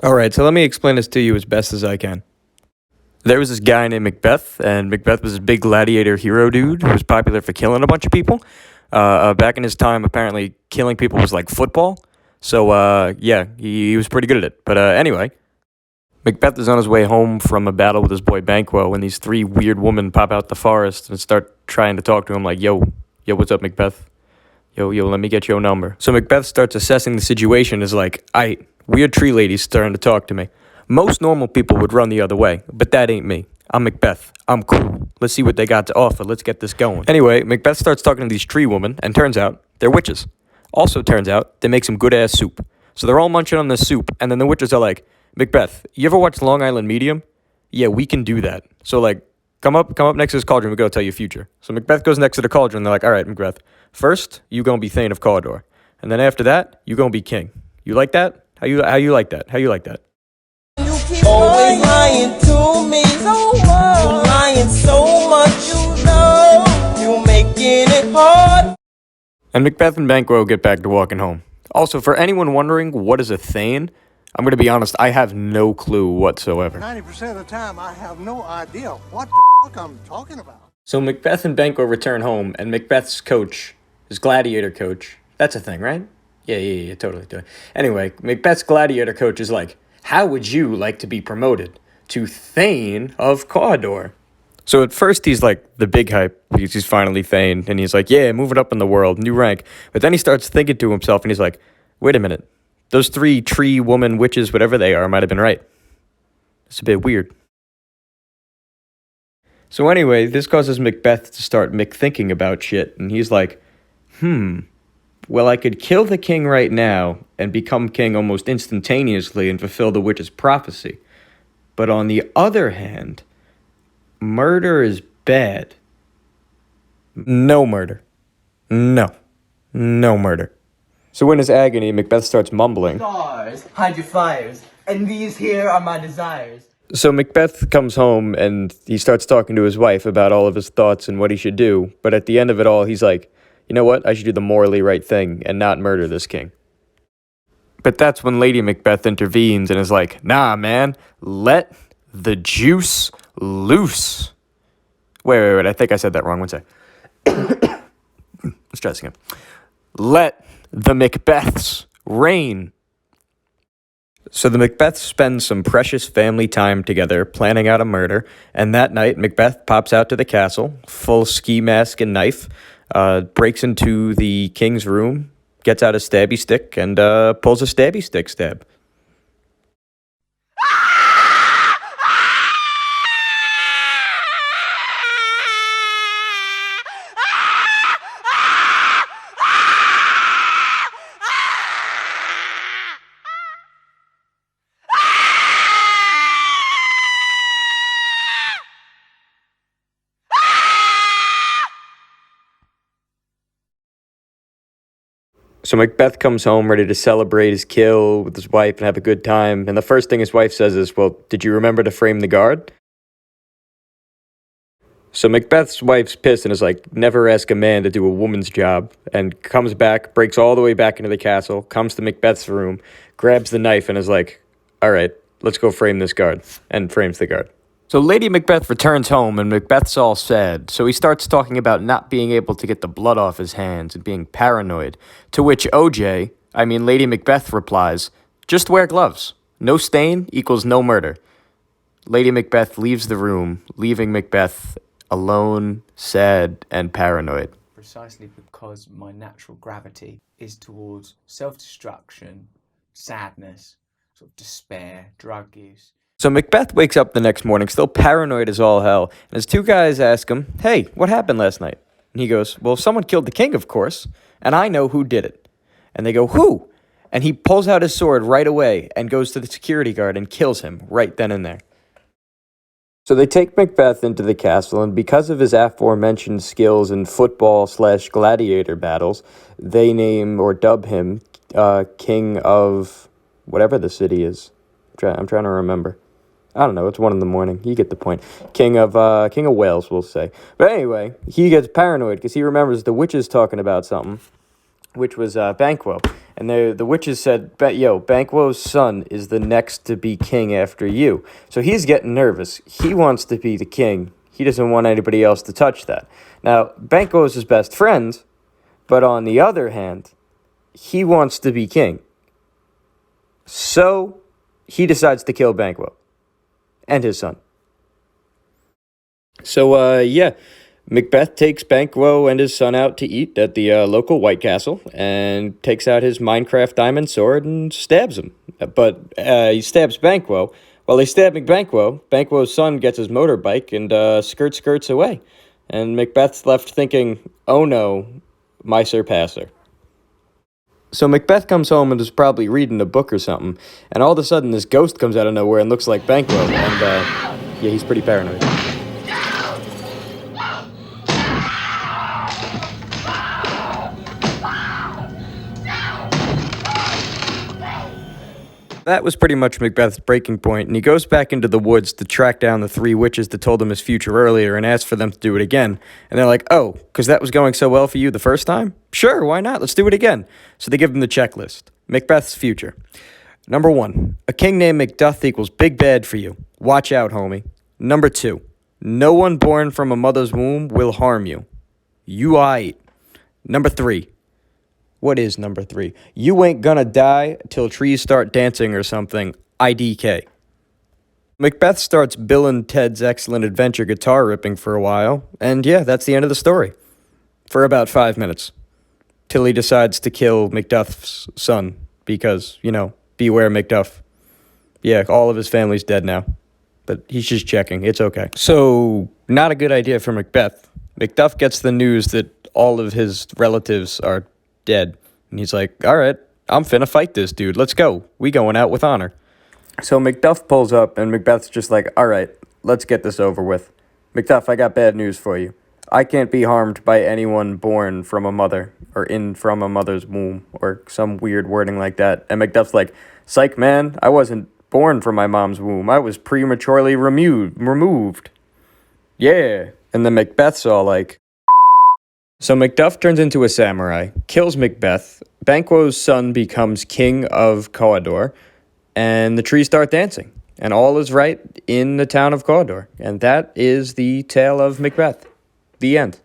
All right, so let me explain this to you as best as I can. There was this guy named Macbeth, and Macbeth was a big gladiator hero dude who was popular for killing a bunch of people. Back in his time, apparently, killing people was like football. So, yeah, he was pretty good at it. But anyway, Macbeth is on his way home from a battle with his boy Banquo when these three weird women pop out the forest and start trying to talk to him like, yo, what's up, Macbeth? Yo, let me get your number. So Macbeth starts assessing the situation as like, weird tree lady's starting to talk to me. Most normal people would run the other way, but that ain't me. I'm Macbeth. I'm cool. Let's see what they got to offer. Let's get this going. Anyway, Macbeth starts talking to these tree women, and turns out they're witches. Also turns out they make some good-ass soup. So they're all munching on this soup, and then the witches are like, Macbeth, you ever watch Long Island Medium? Yeah, we can do that. So like, come up next to this cauldron, we gotta tell you future. So Macbeth goes next to the cauldron, they're like, all right, Macbeth, first, you gonna be Thane of Cawdor. And then after that, you gonna be king. You like that? How you like that? How you like that? You keep always lying to me. So what? You're lying so much, you know. You're making it hard. And Macbeth and Banquo get back to walking home. Also, for anyone wondering what is a Thane, I'm going to be honest, I have no clue whatsoever. 90% of the time, I have no idea what the fuck I'm talking about. So Macbeth and Banquo return home, and Macbeth's coach, his gladiator coach, that's a thing, right? Yeah, totally. Anyway, Macbeth's gladiator coach is like, how would you like to be promoted to Thane of Cawdor? So at first he's like the big hype because he's finally Thane, and he's like, yeah, moving up in the world, new rank. But then he starts thinking to himself, and he's like, wait a minute. Those three tree woman witches, whatever they are, might have been right. It's a bit weird. So anyway, this causes Macbeth to start thinking about shit, and he's like, well, I could kill the king right now and become king almost instantaneously and fulfill the witch's prophecy. But on the other hand, murder is bad. No murder. No murder. So in his agony, Macbeth starts mumbling. Stars, hide your fires, and these here are my desires. So Macbeth comes home and he starts talking to his wife about all of his thoughts and what he should do. But at the end of it all, he's like, you know what? I should do the morally right thing and not murder this king. But that's when Lady Macbeth intervenes and is like, nah, man, let the juice loose. Wait, I think I said that wrong. One sec. Let's try this again. Let the Macbeths reign. So the Macbeths spend some precious family time together planning out a murder, and that night Macbeth pops out to the castle, full ski mask and knife, breaks into the king's room, gets out a stabby stick, and pulls a stabby stick stab. So Macbeth comes home ready to celebrate his kill with his wife and have a good time. And the first thing his wife says is, well, did you remember to frame the guard? So Macbeth's wife's pissed and is like, never ask a man to do a woman's job. And comes back, breaks all the way back into the castle, comes to Macbeth's room, grabs the knife and is like, all right, let's go frame this guard. And frames the guard. So Lady Macbeth returns home, and Macbeth's all sad, so he starts talking about not being able to get the blood off his hands and being paranoid, to which Lady Macbeth replies, just wear gloves. No stain equals no murder. Lady Macbeth leaves the room, leaving Macbeth alone, sad, and paranoid. Precisely because my natural gravity is towards self-destruction, sadness, sort of despair, drug use. So Macbeth wakes up the next morning, still paranoid as all hell, and his two guys ask him, hey, what happened last night? And he goes, well, someone killed the king, of course, and I know who did it. And they go, who? And he pulls out his sword right away and goes to the security guard and kills him right then and there. So they take Macbeth into the castle, and because of his aforementioned skills in football/gladiator battles, they name or dub him king of whatever the city is. I'm trying to remember. I don't know, it's 1 a.m. You get the point. King of Wales, we'll say. But anyway, he gets paranoid because he remembers the witches talking about something which was Banquo. And the witches said, yo, Banquo's son is the next to be king after you. So he's getting nervous. He wants to be the king. He doesn't want anybody else to touch that. Now, Banquo's his best friend, but on the other hand, he wants to be king. So he decides to kill Banquo and his son. So, Macbeth takes Banquo and his son out to eat at the local White Castle and takes out his Minecraft diamond sword and stabs him. But he stabs Banquo. While he's stabbing Banquo, Banquo's son gets his motorbike and skirts away. And Macbeth's left thinking, oh no, my surpasser. So Macbeth comes home and is probably reading a book or something, and all of a sudden this ghost comes out of nowhere and looks like Banquo, and he's pretty paranoid. That was pretty much Macbeth's breaking point, and he goes back into the woods to track down the three witches that told him his future earlier and asks for them to do it again. And they're like, oh, because that was going so well for you the first time? Sure, why not? Let's do it again. So they give him the checklist. Macbeth's future. Number 1, a king named Macduff equals big bad for you. Watch out, homie. Number 2, no one born from a mother's womb will harm you. You aight. Number 3. What is number 3? You ain't gonna die till trees start dancing or something. IDK. Macbeth starts Bill and Ted's Excellent Adventure guitar ripping for a while, and yeah, that's the end of the story. For about 5 minutes. Till he decides to kill Macduff's son, because, beware Macduff. Yeah, all of his family's dead now. But he's just checking, it's okay. So, not a good idea for Macbeth. Macduff gets the news that all of his relatives are dead. And he's like, all right, I'm finna fight this dude. Let's go. We going out with honor. So Macduff pulls up, and Macbeth's just like, all right, let's get this over with. Macduff, I got bad news for you. I can't be harmed by anyone born from a mother, or from a mother's womb, or some weird wording like that. And Macduff's like, psych, man, I wasn't born from my mom's womb. I was prematurely removed. Yeah. And then Macbeth's all like... So Macduff turns into a samurai, kills Macbeth, Banquo's son becomes king of Cawdor, and the trees start dancing. And all is right in the town of Cawdor. And that is the tale of Macbeth. The end.